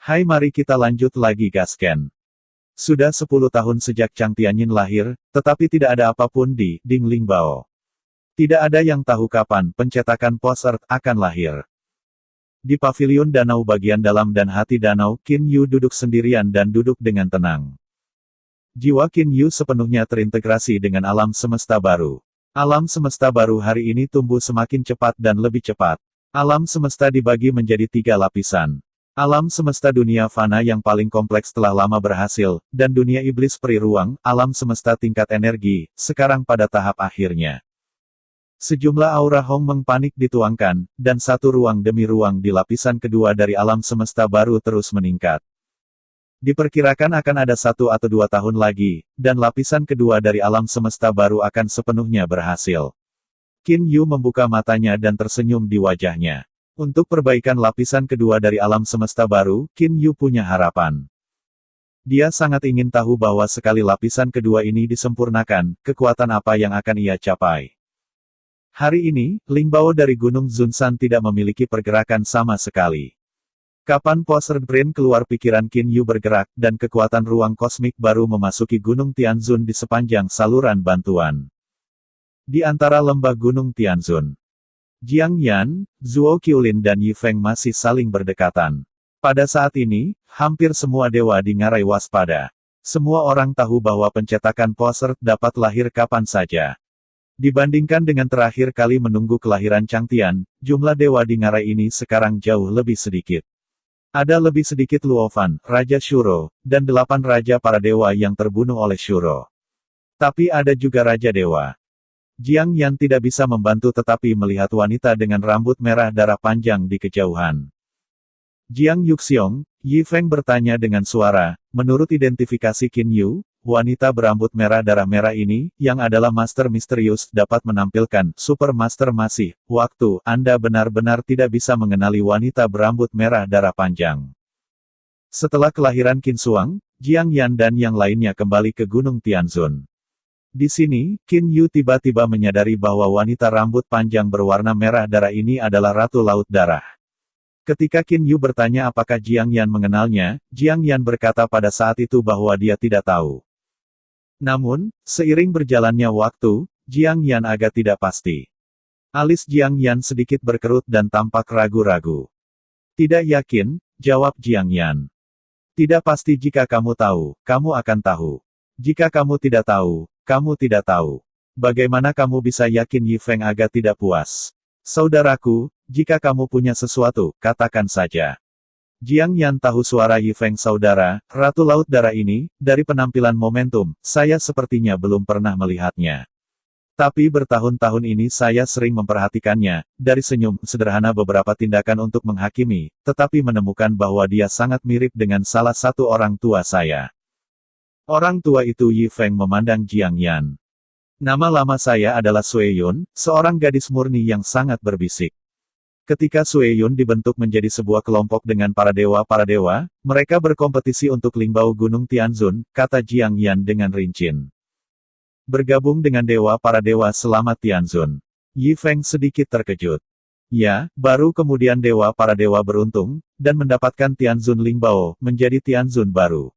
Hai, mari kita lanjut lagi gasken. Sudah 10 tahun sejak Chang Tianyin lahir, tetapi tidak ada apapun di Ding Lingbao. Tidak ada yang tahu kapan pencetakan Pos Earth akan lahir. Di pavilion danau bagian dalam dan hati danau, Qin Yu duduk sendirian dan duduk dengan tenang. Jiwa Qin Yu sepenuhnya terintegrasi dengan alam semesta baru. Alam semesta baru hari ini tumbuh semakin cepat dan lebih cepat. Alam semesta dibagi menjadi 3 lapisan. Alam semesta dunia fana yang paling kompleks telah lama berhasil, dan dunia iblis peri ruang, alam semesta tingkat energi, sekarang pada tahap akhirnya. Sejumlah aura Hong Meng panik dituangkan, dan satu ruang demi ruang di lapisan kedua dari alam semesta baru terus meningkat. Diperkirakan akan ada 1 atau 2 tahun lagi, dan lapisan kedua dari alam semesta baru akan sepenuhnya berhasil. Qin Yu membuka matanya dan tersenyum di wajahnya. Untuk perbaikan lapisan kedua dari alam semesta baru, Qin Yu punya harapan. Dia sangat ingin tahu bahwa sekali lapisan kedua ini disempurnakan, kekuatan apa yang akan ia capai. Hari ini, Lingbao dari Gunung Zunsan tidak memiliki pergerakan sama sekali. Kapan Pos Earth Brain keluar pikiran Qin Yu bergerak, dan kekuatan ruang kosmik baru memasuki Gunung Tianzun di sepanjang saluran bantuan. Di antara lembah Gunung Tianzun, Jiang Yan, Zuo Qiulin dan Yi Feng masih saling berdekatan. Pada saat ini, hampir semua dewa di ngarai waspada. Semua orang tahu bahwa pencetakan Pos Earth dapat lahir kapan saja. Dibandingkan dengan terakhir kali menunggu kelahiran Chang Tian, jumlah dewa di ngarai ini sekarang jauh lebih sedikit. Ada lebih sedikit Luovan, Raja Shuro, dan 8 raja para dewa yang terbunuh oleh Shuro. Tapi ada juga Raja Dewa. Jiang Yan tidak bisa membantu tetapi melihat wanita dengan rambut merah darah panjang di kejauhan. Jiang Yuxiong, Yi Feng bertanya dengan suara, menurut identifikasi Qin Yu, wanita berambut merah darah merah ini, yang adalah Master Misterius, dapat menampilkan Super Master Masih, waktu, Anda benar-benar tidak bisa mengenali wanita berambut merah darah panjang. Setelah kelahiran Qin Suang, Jiang Yan dan yang lainnya kembali ke Gunung Tianzun. Di sini, Qin Yu tiba-tiba menyadari bahwa wanita rambut panjang berwarna merah darah ini adalah Ratu Laut Darah. Ketika Qin Yu bertanya apakah Jiang Yan mengenalnya, Jiang Yan berkata pada saat itu bahwa dia tidak tahu. Namun, seiring berjalannya waktu, Jiang Yan agak tidak pasti. Alis Jiang Yan sedikit berkerut dan tampak ragu-ragu. Tidak yakin, jawab Jiang Yan. Tidak pasti jika kamu tahu, kamu akan tahu. Jika kamu tidak tahu, kamu tidak tahu. Bagaimana kamu bisa yakin? Yi Feng agak tidak puas. Saudaraku, jika kamu punya sesuatu, katakan saja. Jiang Yan tahu suara Yi Feng saudara, Ratu Laut Darah ini, dari penampilan momentum, saya sepertinya belum pernah melihatnya. Tapi bertahun-tahun ini saya sering memperhatikannya, dari senyum sederhana beberapa tindakan untuk menghakimi, tetapi menemukan bahwa dia sangat mirip dengan salah satu orang tua saya. Orang tua itu Yi Feng memandang Jiang Yan. Nama lama saya adalah Sui Yun, seorang gadis murni yang sangat berbisik. Ketika Sui Yun dibentuk menjadi sebuah kelompok dengan para dewa, mereka berkompetisi untuk Lingbao Gunung Tianzun, kata Jiang Yan dengan rincin. Bergabung dengan dewa para dewa selama Tianzun. Yi Feng sedikit terkejut. Ya, baru kemudian dewa para dewa beruntung, dan mendapatkan Tianzun Lingbao, menjadi Tianzun baru.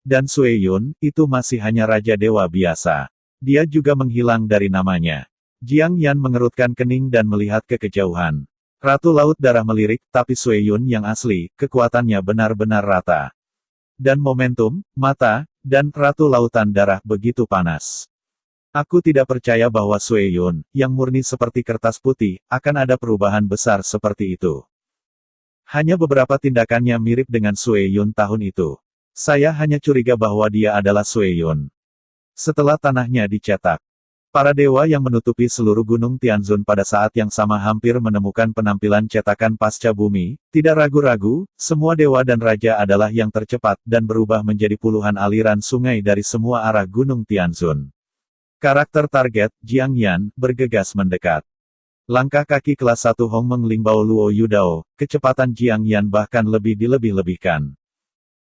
Dan Sui Yun, itu masih hanya Raja Dewa biasa. Dia juga menghilang dari namanya. Jiang Yan mengerutkan kening dan melihat ke kejauhan. Ratu Laut Darah melirik, tapi Sui Yun yang asli, kekuatannya benar-benar rata. Dan momentum, mata, dan Ratu Lautan Darah begitu panas. Aku tidak percaya bahwa Sui Yun, yang murni seperti kertas putih, akan ada perubahan besar seperti itu. Hanya beberapa tindakannya mirip dengan Sui Yun tahun itu. Saya hanya curiga bahwa dia adalah Sui Yun. Setelah tanahnya dicetak, para dewa yang menutupi seluruh Gunung Tianzun pada saat yang sama hampir menemukan penampilan cetakan pasca bumi, tidak ragu-ragu, semua dewa dan raja adalah yang tercepat dan berubah menjadi puluhan aliran sungai dari semua arah Gunung Tianzun. Karakter target, Jiang Yan, bergegas mendekat. Langkah kaki kelas 1 Hong Meng Lingbao Luo Yudao, kecepatan Jiang Yan bahkan lebih dilebih-lebihkan.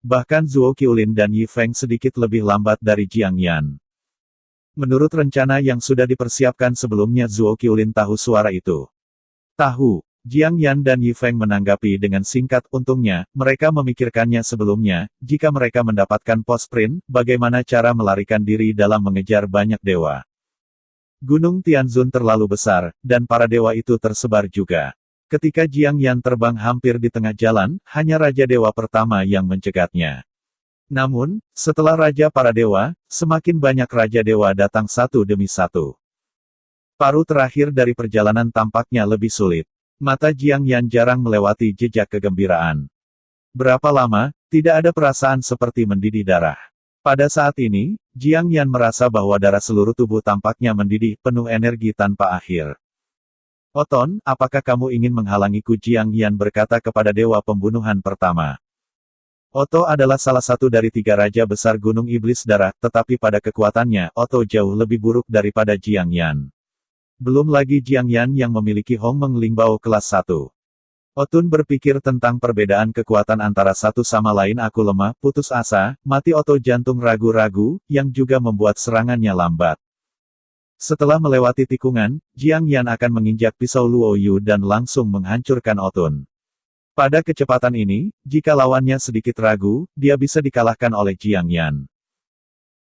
Bahkan Zuo Qiulin dan Yi Feng sedikit lebih lambat dari Jiang Yan. Menurut rencana yang sudah dipersiapkan sebelumnya Zuo Qiulin tahu suara itu. Tahu, Jiang Yan dan Yi Feng menanggapi dengan singkat. Untungnya, mereka memikirkannya sebelumnya, jika mereka mendapatkan pos sprint, bagaimana cara melarikan diri dalam mengejar banyak dewa. Gunung Tianzun terlalu besar, dan para dewa itu tersebar juga. Ketika Jiang Yan terbang hampir di tengah jalan, hanya Raja Dewa pertama yang mencegatnya. Namun, setelah Raja para Dewa, semakin banyak Raja Dewa datang satu demi satu. Paruh terakhir dari perjalanan tampaknya lebih sulit. Mata Jiang Yan jarang melewati jejak kegembiraan. Berapa lama, tidak ada perasaan seperti mendidih darah. Pada saat ini, Jiang Yan merasa bahwa darah seluruh tubuh tampaknya mendidih, penuh energi tanpa akhir. Oton, apakah kamu ingin menghalangiku? Jiang Yan berkata kepada Dewa Pembunuhan pertama. Otto adalah salah satu dari 3 raja besar Gunung Iblis Darah, tetapi pada kekuatannya, Otto jauh lebih buruk daripada Jiang Yan. Belum lagi Jiang Yan yang memiliki Hong Meng Lingbao kelas 1. Otun berpikir tentang perbedaan kekuatan antara satu sama lain. Aku lemah, putus asa, mati. Otto jantung ragu-ragu, yang juga membuat serangannya lambat. Setelah melewati tikungan, Jiang Yan akan menginjak pisau Luo Yu dan langsung menghancurkan Otun. Pada kecepatan ini, jika lawannya sedikit ragu, dia bisa dikalahkan oleh Jiang Yan.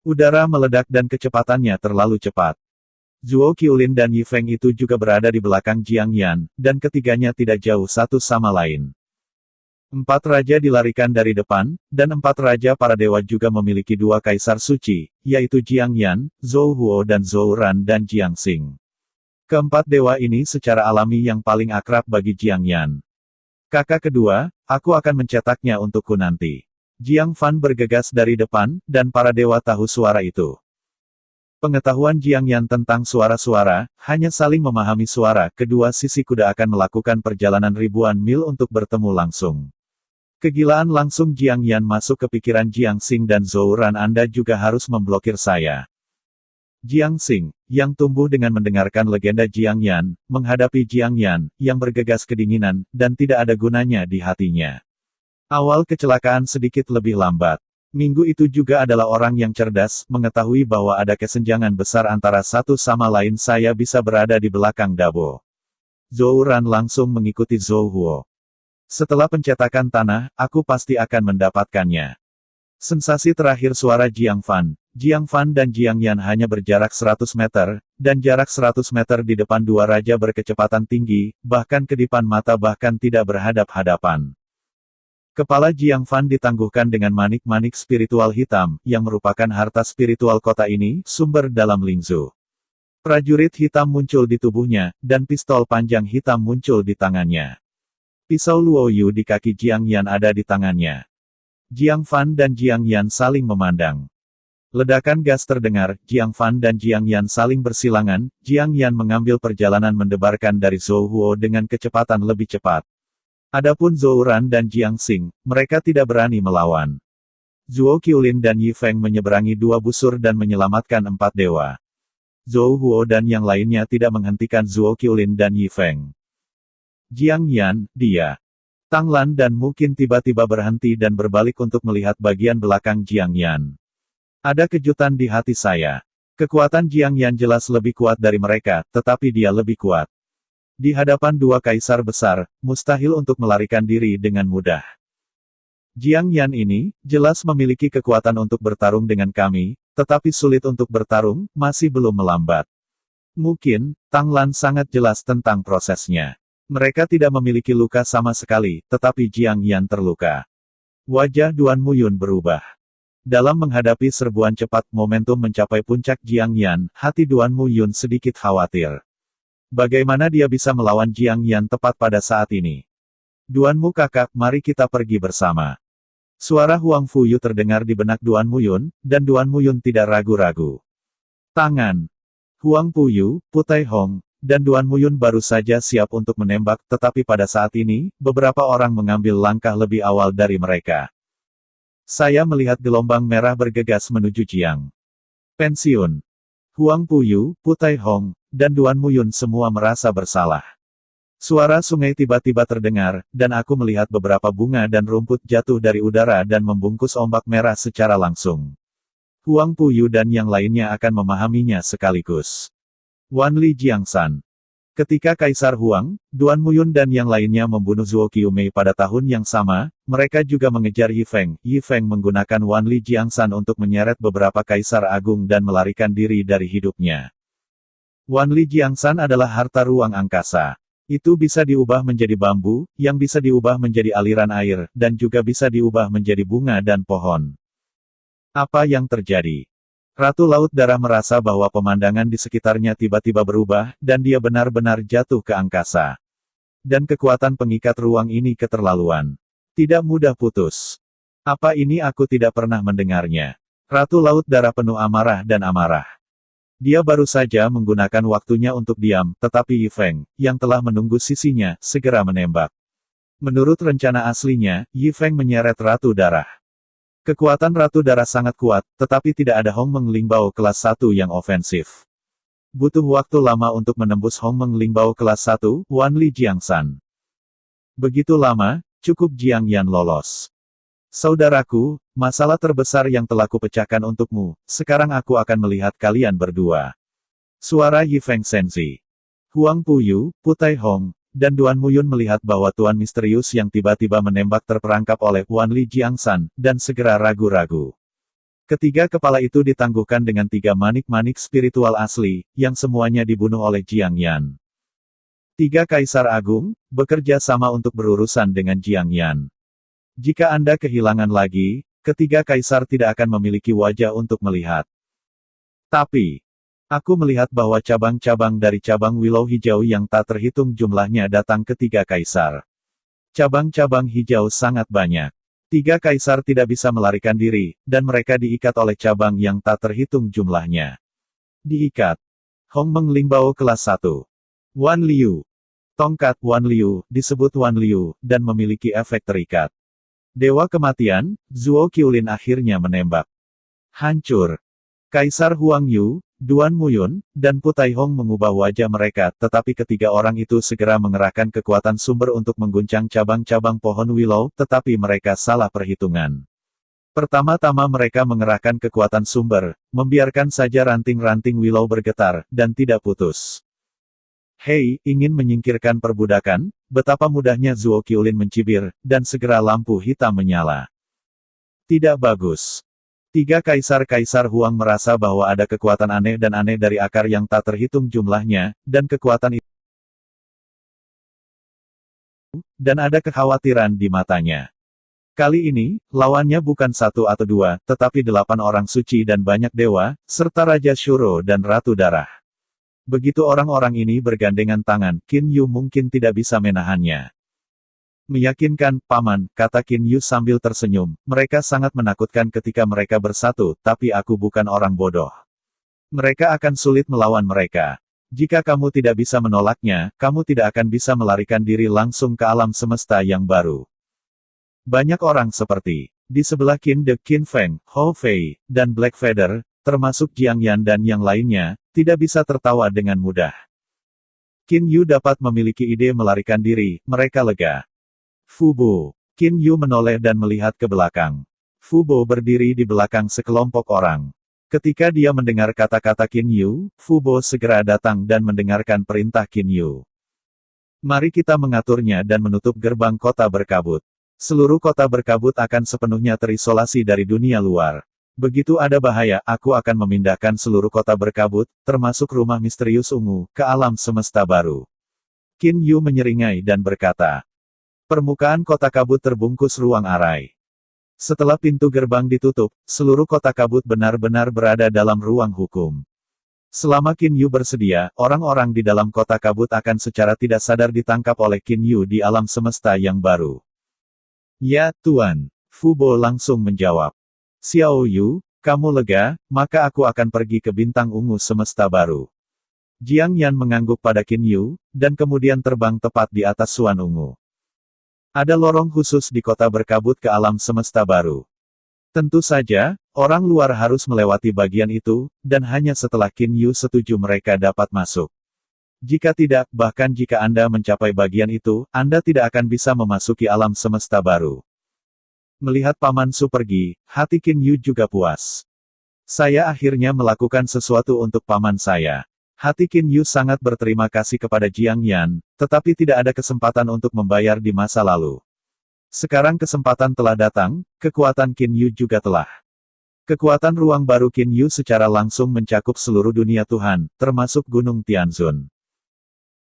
Udara meledak dan kecepatannya terlalu cepat. Zhuo Qiulin dan Yi Feng itu juga berada di belakang Jiang Yan, dan ketiganya tidak jauh satu sama lain. 4 raja dilarikan dari depan, dan 4 raja para dewa juga memiliki 2 kaisar suci, yaitu Jiang Yan, Zhou Huo dan Zhou Ran dan Jiang Xing. Keempat dewa ini secara alami yang paling akrab bagi Jiang Yan. Kakak kedua, aku akan mencetaknya untukku nanti. Jiang Fan bergegas dari depan, dan para dewa tahu suara itu. Pengetahuan Jiang Yan tentang suara-suara, hanya saling memahami suara. Kedua sisi kuda akan melakukan perjalanan ribuan mil untuk bertemu langsung. Kegilaan langsung Jiang Yan masuk ke pikiran Jiang Xing dan Zhou Ran. Anda juga harus memblokir saya. Jiang Xing, yang tumbuh dengan mendengarkan legenda Jiang Yan, menghadapi Jiang Yan, yang bergegas kedinginan, dan tidak ada gunanya di hatinya. Awal kecelakaan sedikit lebih lambat. Minggu itu juga adalah orang yang cerdas, mengetahui bahwa ada kesenjangan besar antara satu sama lain. Saya bisa berada di belakang Dabo. Zhou Ran langsung mengikuti Zhou Huo. Setelah pencetakan tanah, aku pasti akan mendapatkannya. Sensasi terakhir suara Jiang Fan dan Jiang Yan hanya berjarak 100 meter, dan jarak 100 meter di depan 2 raja berkecepatan tinggi, bahkan kedipan mata bahkan tidak berhadap-hadapan. Kepala Jiang Fan ditangguhkan dengan manik-manik spiritual hitam, yang merupakan harta spiritual kota ini, sumber dalam Lingzhu. Prajurit hitam muncul di tubuhnya, dan pistol panjang hitam muncul di tangannya. Pisau Luo Yu di kaki Jiang Yan ada di tangannya. Jiang Fan dan Jiang Yan saling memandang. Ledakan gas terdengar, Jiang Fan dan Jiang Yan saling bersilangan. Jiang Yan mengambil perjalanan mendebarkan dari Zhou Huo dengan kecepatan lebih cepat. Adapun Zhou Ran dan Jiang Xing, mereka tidak berani melawan. Zhuo Qiulin dan Yi Feng menyeberangi 2 busur dan menyelamatkan 4 dewa. Zhou Huo dan yang lainnya tidak menghentikan Zhuo Qiulin dan Yi Feng. Jiang Yan, dia. Tang Lan dan mungkin tiba-tiba berhenti dan berbalik untuk melihat bagian belakang Jiang Yan. Ada kejutan di hati saya. Kekuatan Jiang Yan jelas lebih kuat dari mereka, tetapi dia lebih kuat. Di hadapan 2 kaisar besar, mustahil untuk melarikan diri dengan mudah. Jiang Yan ini, jelas memiliki kekuatan untuk bertarung dengan kami, tetapi sulit untuk bertarung, masih belum melambat. Mungkin, Tang Lan sangat jelas tentang prosesnya. Mereka tidak memiliki luka sama sekali, tetapi Jiang Yan terluka. Wajah Duan Muyun berubah. Dalam menghadapi serbuan cepat momentum mencapai puncak Jiang Yan, hati Duan Muyun sedikit khawatir. Bagaimana dia bisa melawan Jiang Yan tepat pada saat ini? Duanmu kakak, mari kita pergi bersama. Suara Huang Fuyu terdengar di benak Duan Muyun, dan Duan Muyun tidak ragu-ragu. Tangan. Huang Fuyu, Putai Hong, dan Duan Muyun baru saja siap untuk menembak, tetapi pada saat ini, beberapa orang mengambil langkah lebih awal dari mereka. Saya melihat gelombang merah bergegas menuju Jiang. Pensiun. Huang Fuyu, Putai Hong, dan Duan Muyun semua merasa bersalah. Suara sungai tiba-tiba terdengar, dan aku melihat beberapa bunga dan rumput jatuh dari udara dan membungkus ombak merah secara langsung. Huang Fuyu dan yang lainnya akan memahaminya sekaligus. Wan Li Jiangsan. Ketika Kaisar Huang, Duan Muyun dan yang lainnya membunuh Zuo Qiumei pada tahun yang sama, mereka juga mengejar Yi Feng. Yi Feng menggunakan Wanli Jiangsan untuk menyeret beberapa kaisar agung dan melarikan diri dari hidupnya. Wanli Jiangsan adalah harta ruang angkasa. Itu bisa diubah menjadi bambu, yang bisa diubah menjadi aliran air, dan juga bisa diubah menjadi bunga dan pohon. Apa yang terjadi? Ratu Laut Darah merasa bahwa pemandangan di sekitarnya tiba-tiba berubah, dan dia benar-benar jatuh ke angkasa. Dan kekuatan pengikat ruang ini keterlaluan. Tidak mudah putus. Apa ini aku tidak pernah mendengarnya. Ratu Laut Darah penuh amarah dan amarah. Dia baru saja menggunakan waktunya untuk diam, tetapi Yi Feng, yang telah menunggu sisinya, segera menembak. Menurut rencana aslinya, Yi Feng menyeret Ratu Darah. Kekuatan Ratu Darah sangat kuat, tetapi tidak ada Hong Meng Lingbao kelas 1 yang ofensif. Butuh waktu lama untuk menembus Hong Meng Lingbao kelas 1, Wanli Jiangsan. Begitu lama, cukup Jiang Yan lolos. Saudaraku, masalah terbesar yang telah kupecahkan untukmu, sekarang aku akan melihat kalian berdua. Suara Yi Feng Senzi. Huang Puyu, Putai Hong, dan Duan Muyun melihat bahwa Tuan misterius yang tiba-tiba menembak terperangkap oleh Wanli Jiangsan, dan segera ragu-ragu. Ketiga kepala itu ditangguhkan dengan 3 manik-manik spiritual asli, yang semuanya dibunuh oleh Jiang Yan. 3 Kaisar Agung, bekerja sama untuk berurusan dengan Jiang Yan. Jika Anda kehilangan lagi, ketiga Kaisar tidak akan memiliki wajah untuk melihat. Tapi, aku melihat bahwa cabang-cabang dari cabang Willow Hijau yang tak terhitung jumlahnya datang ke 3 Kaisar. Cabang-cabang hijau sangat banyak. 3 Kaisar tidak bisa melarikan diri, dan mereka diikat oleh cabang yang tak terhitung jumlahnya. Diikat. Hong Meng Lingbao kelas 1. Wan Liu. Tongkat Wan Liu, disebut Wan Liu, dan memiliki efek terikat. Dewa Kematian, Zuo Qiulin akhirnya menembak. Hancur. Kaisar Huang Yu, Duan Muyun, dan Putai Hong mengubah wajah mereka, tetapi ketiga orang itu segera mengerahkan kekuatan sumber untuk mengguncang cabang-cabang pohon willow, tetapi mereka salah perhitungan. Pertama-tama mereka mengerahkan kekuatan sumber, membiarkan saja ranting-ranting willow bergetar, dan tidak putus. Hei, ingin menyingkirkan perbudakan? Betapa mudahnya Zuo Qiulin mencibir, dan segera lampu hitam menyala. Tidak bagus. 3 Kaisar-Kaisar Huang merasa bahwa ada kekuatan aneh dan aneh dari akar yang tak terhitung jumlahnya, dan kekuatan itu. Dan ada kekhawatiran di matanya. Kali ini, lawannya bukan 1 atau 2, tetapi 8 orang suci dan banyak dewa, serta Raja Shuro dan Ratu Darah. Begitu orang-orang ini bergandengan tangan, Qin Yu mungkin tidak bisa menahannya. Meyakinkan, Paman, kata Qin Yu sambil tersenyum, mereka sangat menakutkan ketika mereka bersatu, tapi aku bukan orang bodoh. Mereka akan sulit melawan mereka. Jika kamu tidak bisa menolaknya, kamu tidak akan bisa melarikan diri langsung ke alam semesta yang baru. Banyak orang seperti, di sebelah Qin De, Qin Feng, Hou Fei, dan Black Feather, termasuk Jiang Yan dan yang lainnya, tidak bisa tertawa dengan mudah. Qin Yu dapat memiliki ide melarikan diri, mereka lega. Fubo. Qin Yu menoleh dan melihat ke belakang. Fubo berdiri di belakang sekelompok orang. Ketika dia mendengar kata-kata Qin Yu, Fubo segera datang dan mendengarkan perintah Qin Yu. Mari kita mengaturnya dan menutup gerbang kota berkabut. Seluruh kota berkabut akan sepenuhnya terisolasi dari dunia luar. Begitu ada bahaya, aku akan memindahkan seluruh kota berkabut, termasuk rumah misterius ungu, ke alam semesta baru. Qin Yu menyeringai dan berkata. Permukaan kota kabut terbungkus ruang arai. Setelah pintu gerbang ditutup, seluruh kota kabut benar-benar berada dalam ruang hukum. Selama Qin Yu bersedia, orang-orang di dalam kota kabut akan secara tidak sadar ditangkap oleh Qin Yu di alam semesta yang baru. Ya, Tuan. Fubo langsung menjawab. Xiao Yu, kamu lega, maka aku akan pergi ke bintang ungu semesta baru. Jiang Yan mengangguk pada Qin Yu, dan kemudian terbang tepat di atas Suan Ungu. Ada lorong khusus di kota berkabut ke alam semesta baru. Tentu saja, orang luar harus melewati bagian itu, dan hanya setelah Qin Yu setuju mereka dapat masuk. Jika tidak, bahkan jika Anda mencapai bagian itu, Anda tidak akan bisa memasuki alam semesta baru. Melihat Paman Su pergi, hati Qin Yu juga puas. Saya akhirnya melakukan sesuatu untuk paman saya. Hati Qin Yu sangat berterima kasih kepada Jiang Yan, tetapi tidak ada kesempatan untuk membayar di masa lalu. Sekarang kesempatan telah datang, kekuatan Qin Yu juga telah. Kekuatan ruang baru Qin Yu secara langsung mencakup seluruh dunia Tuhan, termasuk Gunung Tianzun.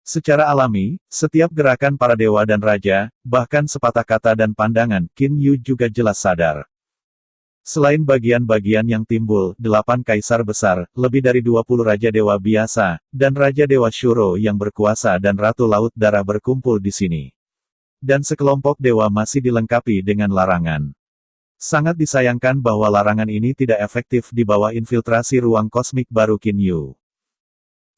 Secara alami, setiap gerakan para dewa dan raja, bahkan sepatah kata dan pandangan, Qin Yu juga jelas sadar. Selain bagian-bagian yang timbul, 8 kaisar besar, lebih dari 20 raja dewa biasa, dan raja dewa Shuro yang berkuasa dan ratu laut darah berkumpul di sini. Dan sekelompok dewa masih dilengkapi dengan larangan. Sangat disayangkan bahwa larangan ini tidak efektif di bawah infiltrasi ruang kosmik baru Qin Yu.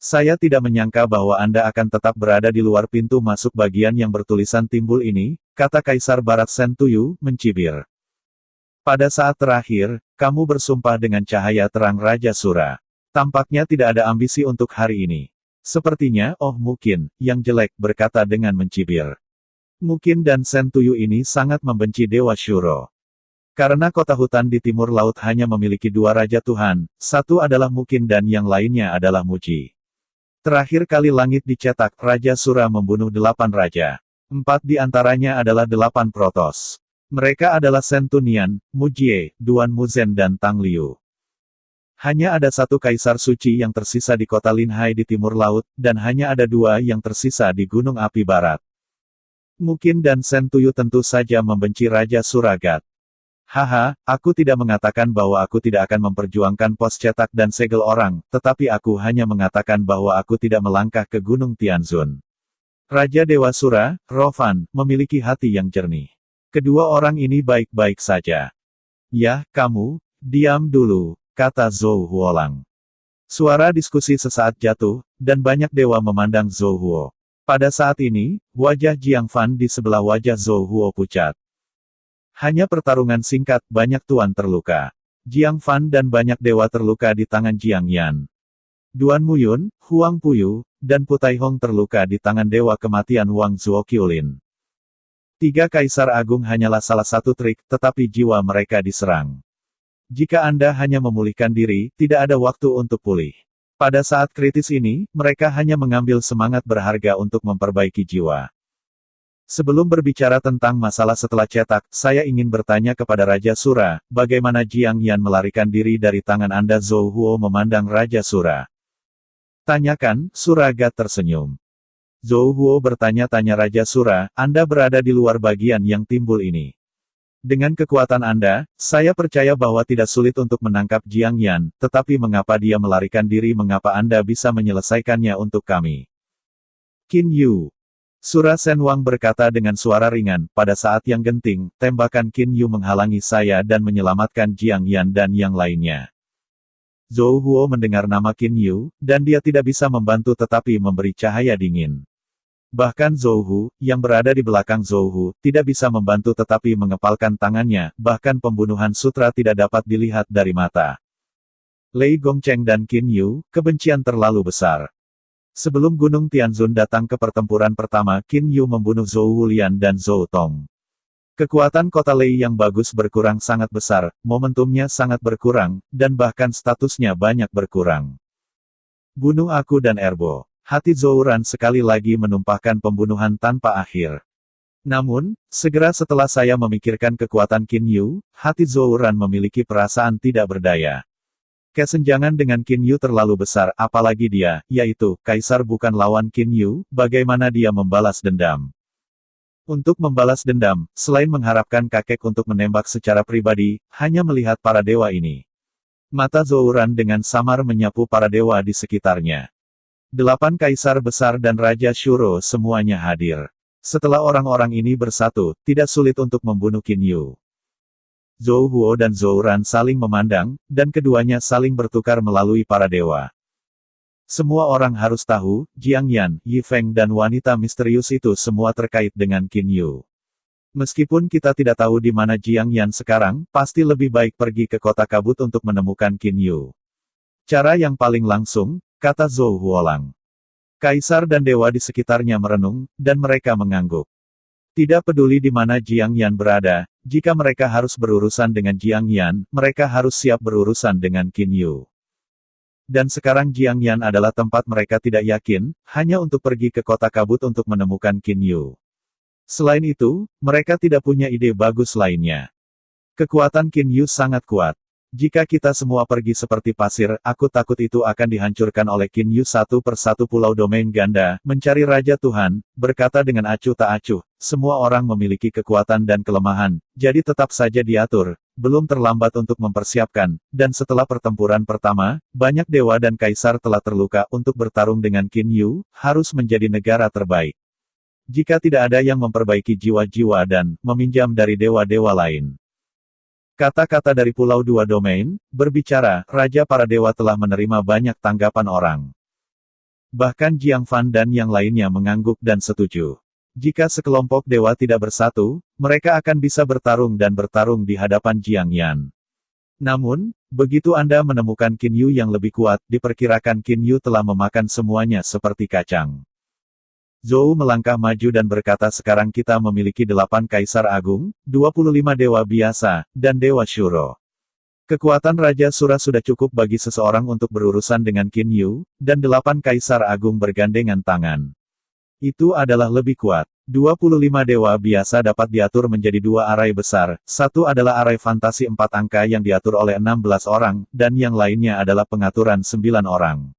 Saya tidak menyangka bahwa Anda akan tetap berada di luar pintu masuk bagian yang bertulisan timbul ini, kata Kaisar Barat Shen Tuyu, mencibir. Pada saat terakhir, kamu bersumpah dengan cahaya terang Raja Sura. Tampaknya tidak ada ambisi untuk hari ini. Sepertinya, oh mungkin, yang jelek, berkata dengan mencibir. Mungkin dan Shen Tuyu ini sangat membenci Dewa Shuro. Karena kota hutan di timur laut hanya memiliki 2 Raja Tuhan, satu adalah Mungkin dan yang lainnya adalah Muji. Terakhir kali langit dicetak, Raja Sura membunuh 8 raja. 4 di antaranya adalah 8 Protoss. Mereka adalah Shen Tunian, Mujie, Duan Muzhen dan Tang Liu. Hanya ada 1 kaisar suci yang tersisa di kota Linhai di timur laut, dan hanya ada 2 yang tersisa di Gunung Api Barat. Mungkin dan Shen Tuyu tentu saja membenci Raja Suragat. Haha, aku tidak mengatakan bahwa aku tidak akan memperjuangkan pos cetak dan segel orang, tetapi aku hanya mengatakan bahwa aku tidak melangkah ke Gunung Tianzun. Raja Dewa Sura, Rovan, memiliki hati yang jernih. Kedua orang ini baik-baik saja. Ya, kamu, diam dulu, kata Zhou Huolang. Suara diskusi sesaat jatuh, dan banyak dewa memandang Zhou Huo. Pada saat ini, wajah Jiang Fan di sebelah wajah Zhou Huo pucat. Hanya pertarungan singkat, banyak tuan terluka. Jiang Fan dan banyak dewa terluka di tangan Jiang Yan. Duan Muyun, Huang Puyu, dan Putai Hong terluka di tangan dewa kematian Wang Zuoqiulin. 3 kaisar agung hanyalah salah satu trik, tetapi jiwa mereka diserang. Jika Anda hanya memulihkan diri, tidak ada waktu untuk pulih. Pada saat kritis ini, mereka hanya mengambil semangat berharga untuk memperbaiki jiwa. Sebelum berbicara tentang masalah setelah cetak, saya ingin bertanya kepada Raja Sura, bagaimana Jiang Yan melarikan diri dari tangan Anda? Zhou Huo memandang Raja Sura. Tanyakan, Suragat tersenyum. Zhou Huo bertanya-tanya Raja Sura, Anda berada di luar bagian yang timbul ini. Dengan kekuatan Anda, saya percaya bahwa tidak sulit untuk menangkap Jiang Yan, tetapi mengapa dia melarikan diri? Mengapa Anda bisa menyelesaikannya untuk kami? Qin Yu. Sura Senwang berkata dengan suara ringan, pada saat yang genting, tembakan Qin Yu menghalangi saya dan menyelamatkan Jiang Yan dan yang lainnya. Zhou Huo mendengar nama Qin Yu, dan dia tidak bisa membantu tetapi memberi cahaya dingin. Bahkan Zhou Hu, yang berada di belakang Zhou Hu, tidak bisa membantu tetapi mengepalkan tangannya, bahkan pembunuhan sutra tidak dapat dilihat dari mata. Lei Gongcheng dan Qin Yu, kebencian terlalu besar. Sebelum Gunung Tianzun datang ke pertempuran pertama, Qin Yu membunuh Zhou Wulian dan Zhou Tong. Kekuatan kota Lei yang bagus berkurang sangat besar, momentumnya sangat berkurang, dan bahkan statusnya banyak berkurang. Bunuh aku dan Erbo. Hati Zhou Ran sekali lagi menumpahkan pembunuhan tanpa akhir. Namun, segera setelah saya memikirkan kekuatan Qin Yu, hati Zhou Ran memiliki perasaan tidak berdaya. Kesenjangan dengan Qin Yu terlalu besar, apalagi dia, yaitu, Kaisar bukan lawan Qin Yu, bagaimana dia membalas dendam. Untuk membalas dendam, selain mengharapkan kakek untuk menembak secara pribadi, hanya melihat para dewa ini. Mata Zhou Ran dengan samar menyapu para dewa di sekitarnya. 8 kaisar besar dan Raja Shuro semuanya hadir. Setelah orang-orang ini bersatu, tidak sulit untuk membunuh Qin Yu. Zhou Huo dan Zhou Ran saling memandang, dan keduanya saling bertukar melalui para dewa. Semua orang harus tahu, Jiang Yan, Yi Feng dan wanita misterius itu semua terkait dengan Qin Yu. Meskipun kita tidak tahu di mana Jiang Yan sekarang, pasti lebih baik pergi ke kota kabut untuk menemukan Qin Yu. Cara yang paling langsung, kata Zhou Huolang. Kaisar dan dewa di sekitarnya merenung, dan mereka mengangguk. Tidak peduli di mana Jiang Yan berada, jika mereka harus berurusan dengan Jiang Yan, mereka harus siap berurusan dengan Qin Yu. Dan sekarang Jiangyan adalah tempat mereka tidak yakin, hanya untuk pergi ke kota kabut untuk menemukan Qin Yu. Selain itu, mereka tidak punya ide bagus lainnya. Kekuatan Qin Yu sangat kuat. Jika kita semua pergi seperti pasir, aku takut itu akan dihancurkan oleh Qin Yu satu persatu. Pulau domain ganda, mencari Raja Tuhan, berkata dengan acuh tak acuh, semua orang memiliki kekuatan dan kelemahan, jadi tetap saja diatur. Belum terlambat untuk mempersiapkan, dan setelah pertempuran pertama, banyak dewa dan kaisar telah terluka untuk bertarung dengan Qin Yu, harus menjadi negara terbaik. Jika tidak ada yang memperbaiki jiwa-jiwa dan meminjam dari dewa-dewa lain. Kata-kata dari Pulau Dua Domain, berbicara, Raja para Dewa telah menerima banyak tanggapan orang. Bahkan Jiang Fan dan yang lainnya mengangguk dan setuju. Jika sekelompok dewa tidak bersatu, mereka akan bisa bertarung dan bertarung di hadapan Jiangyan. Namun, begitu Anda menemukan Qin Yu yang lebih kuat, diperkirakan Qin Yu telah memakan semuanya seperti kacang. Zhou melangkah maju dan berkata sekarang kita memiliki 8 Kaisar Agung, 25 Dewa Biasa, dan Dewa Shuro. Kekuatan Raja Sura sudah cukup bagi seseorang untuk berurusan dengan Qin Yu, dan 8 Kaisar Agung bergandengan tangan. Itu adalah lebih kuat. 25 dewa biasa dapat diatur menjadi 2 arai besar, satu adalah arai fantasi 4 angka yang diatur oleh 16 orang, dan yang lainnya adalah pengaturan 9 orang.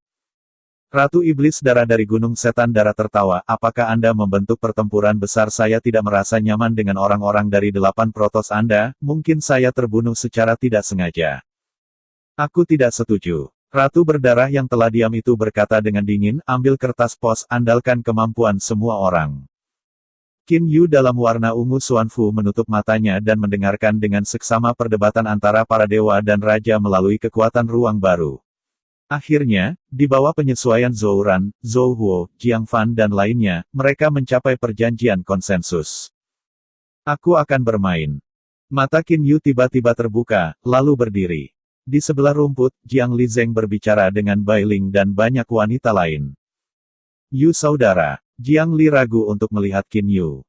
Ratu Iblis Darah dari Gunung Setan Darah tertawa, apakah Anda membentuk pertempuran besar? Saya tidak merasa nyaman dengan orang-orang dari 8 protos Anda, mungkin saya terbunuh secara tidak sengaja. Aku tidak setuju. Ratu berdarah yang telah diam itu berkata dengan dingin, ambil kertas pos, andalkan kemampuan semua orang. Qin Yu dalam warna ungu Xuanfu menutup matanya dan mendengarkan dengan seksama perdebatan antara para dewa dan raja melalui kekuatan ruang baru. Akhirnya, di bawah penyesuaian Zhou Ran, Zhou Huo, Jiang Fan dan lainnya, mereka mencapai perjanjian konsensus. Aku akan bermain. Mata Qin Yu tiba-tiba terbuka, lalu berdiri. Di sebelah rumput, Jiang Li Zeng berbicara dengan Bai Ling dan banyak wanita lain. Yu saudara, Jiang Li ragu untuk melihat Qin Yu.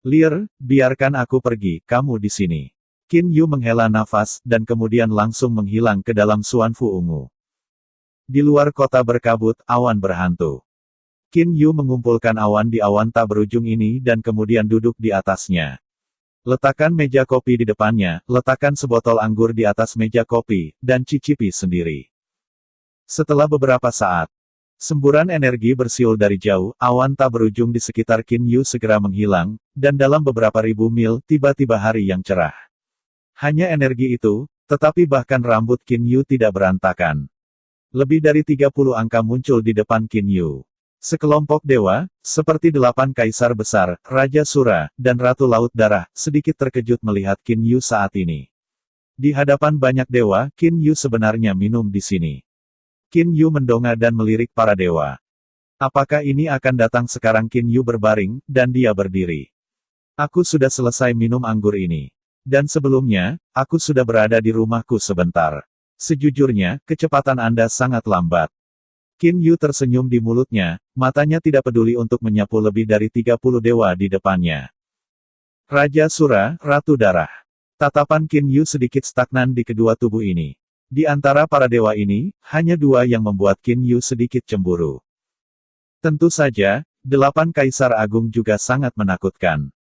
Lier, biarkan aku pergi, kamu di sini. Qin Yu menghela nafas, dan kemudian langsung menghilang ke dalam Xuanfu ungu. Di luar kota berkabut, awan berhantu. Qin Yu mengumpulkan awan di awan tak berujung ini dan kemudian duduk di atasnya. Letakkan meja kopi di depannya, letakkan sebotol anggur di atas meja kopi, dan cicipi sendiri. Setelah beberapa saat, semburan energi bersiul dari jauh, awan tak berujung di sekitar Qin Yu segera menghilang, dan dalam beberapa ribu mil, tiba-tiba hari yang cerah. Hanya energi itu, tetapi bahkan rambut Qin Yu tidak berantakan. Lebih dari 30 angka muncul di depan Qin Yu. Sekelompok dewa, seperti 8 kaisar besar, Raja Sura, dan Ratu Laut Darah, sedikit terkejut melihat Qin Yu saat ini. Di hadapan banyak dewa, Qin Yu sebenarnya minum di sini. Qin Yu mendongak dan melirik para dewa. Apakah ini akan datang sekarang? Qin Yu berbaring, dan dia berdiri. Aku sudah selesai minum anggur ini. Dan sebelumnya, aku sudah berada di rumahku sebentar. Sejujurnya, kecepatan Anda sangat lambat. Qin Yu tersenyum di mulutnya, matanya tidak peduli untuk menyapu lebih dari 30 dewa di depannya. Raja Sura, Ratu Darah. Tatapan Qin Yu sedikit stagnan di kedua tubuh ini. Di antara para dewa ini, hanya 2 yang membuat Qin Yu sedikit cemburu. Tentu saja, 8 Kaisar Agung juga sangat menakutkan.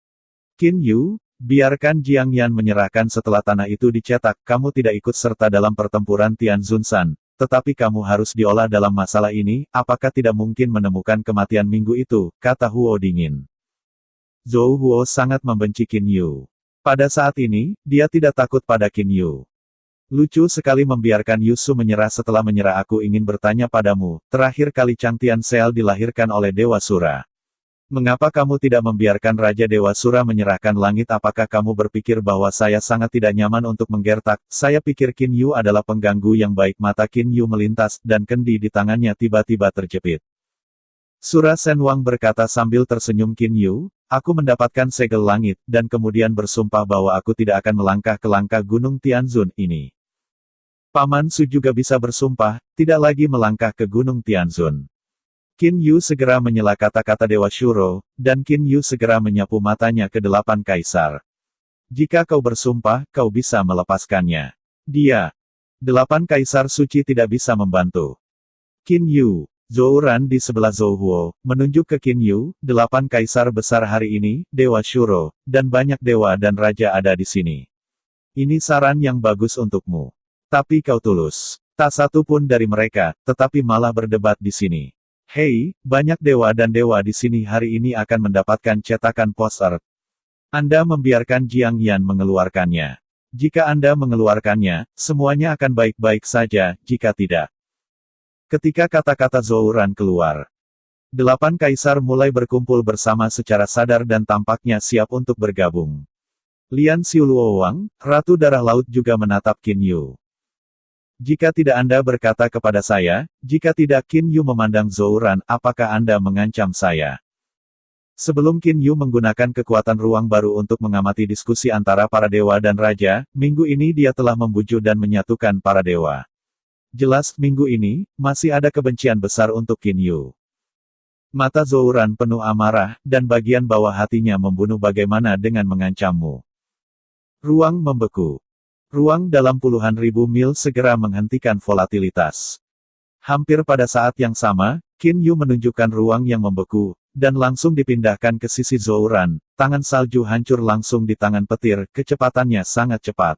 Qin Yu, biarkan Jiangyan menyerahkan setelah tanah itu dicetak, kamu tidak ikut serta dalam pertempuran Tianzunsan. Tetapi kamu harus diolah dalam masalah ini, apakah tidak mungkin menemukan kematian minggu itu, kata Huo dingin. Zhou Huo sangat membenci Qin Yu. Pada saat ini, dia tidak takut pada Qin Yu. Lucu sekali membiarkan Yusu menyerah. Setelah menyerah aku ingin bertanya padamu, terakhir kali Chang Tianxiao dilahirkan oleh Dewa Sura. Mengapa kamu tidak membiarkan Raja Dewa Sura menyerahkan langit? Apakah kamu berpikir bahwa saya sangat tidak nyaman untuk menggertak? Saya pikir Qin Yu adalah pengganggu yang baik. Mata Qin Yu melintas, dan kendi di tangannya tiba-tiba terjepit. Sura Senwang berkata sambil tersenyum, Qin Yu, aku mendapatkan segel langit, dan kemudian bersumpah bahwa aku tidak akan melangkah ke langkah Gunung Tianzun ini. Paman Su juga bisa bersumpah, tidak lagi melangkah ke Gunung Tianzun. Qin Yu segera menyela kata-kata Dewa Shuro, dan Qin Yu segera menyapu matanya ke 8 kaisar. Jika kau bersumpah, kau bisa melepaskannya. Dia. 8 kaisar suci tidak bisa membantu. Qin Yu. Zhou Ran di sebelah Zhou Huo, menunjuk ke Qin Yu, 8 kaisar besar hari ini, Dewa Shuro, dan banyak dewa dan raja ada di sini. Ini saran yang bagus untukmu. Tapi kau tulus. Tak satu pun dari mereka, tetapi malah berdebat di sini. Hei, banyak dewa dan dewa di sini hari ini akan mendapatkan cetakan pos Earth. Anda membiarkan Jiang Yan mengeluarkannya. Jika Anda mengeluarkannya, semuanya akan baik-baik saja, jika tidak. Ketika kata-kata Zhou Ran keluar, 8 kaisar mulai berkumpul bersama secara sadar dan tampaknya siap untuk bergabung. Lian Xiuluohuang, Ratu Darah Laut juga menatap Qin Yu. Jika tidak Anda berkata kepada saya, jika tidak Qin Yu memandang Zhou Ran, apakah Anda mengancam saya? Sebelum Qin Yu menggunakan kekuatan ruang baru untuk mengamati diskusi antara para dewa dan raja, minggu ini dia telah membujuk dan menyatukan para dewa. Jelas, minggu ini, masih ada kebencian besar untuk Qin Yu. Mata Zhou Ran penuh amarah, dan bagian bawah hatinya membunuh bagaimana dengan mengancammu. Ruang membeku. Ruang dalam puluhan ribu mil segera menghentikan volatilitas. Hampir pada saat yang sama, Qin Yu menunjukkan ruang yang membeku, dan langsung dipindahkan ke sisi Zhou Ran. Tangan salju hancur langsung di tangan petir, kecepatannya sangat cepat.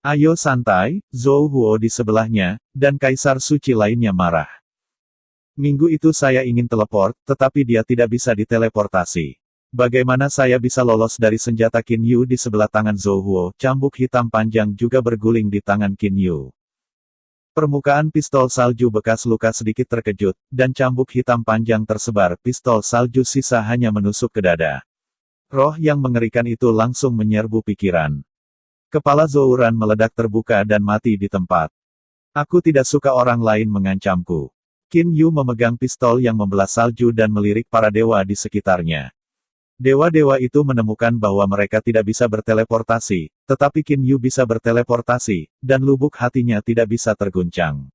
Ayo santai, Zhou Huo di sebelahnya, dan kaisar suci lainnya marah. Minggu itu saya ingin teleport, tetapi dia tidak bisa diteleportasi. Bagaimana saya bisa lolos dari senjata Qin Yu di sebelah tangan Zhou Huo? Cambuk hitam panjang juga berguling di tangan Qin Yu. Permukaan pistol salju bekas luka sedikit terkejut, dan cambuk hitam panjang tersebar, pistol salju sisa hanya menusuk ke dada. Roh yang mengerikan itu langsung menyerbu pikiran. Kepala Zhou Ran meledak terbuka dan mati di tempat. Aku tidak suka orang lain mengancamku. Qin Yu memegang pistol yang membelah salju dan melirik para dewa di sekitarnya. Dewa-dewa itu menemukan bahwa mereka tidak bisa berteleportasi, tetapi Qin Yu bisa berteleportasi, dan lubuk hatinya tidak bisa terguncang.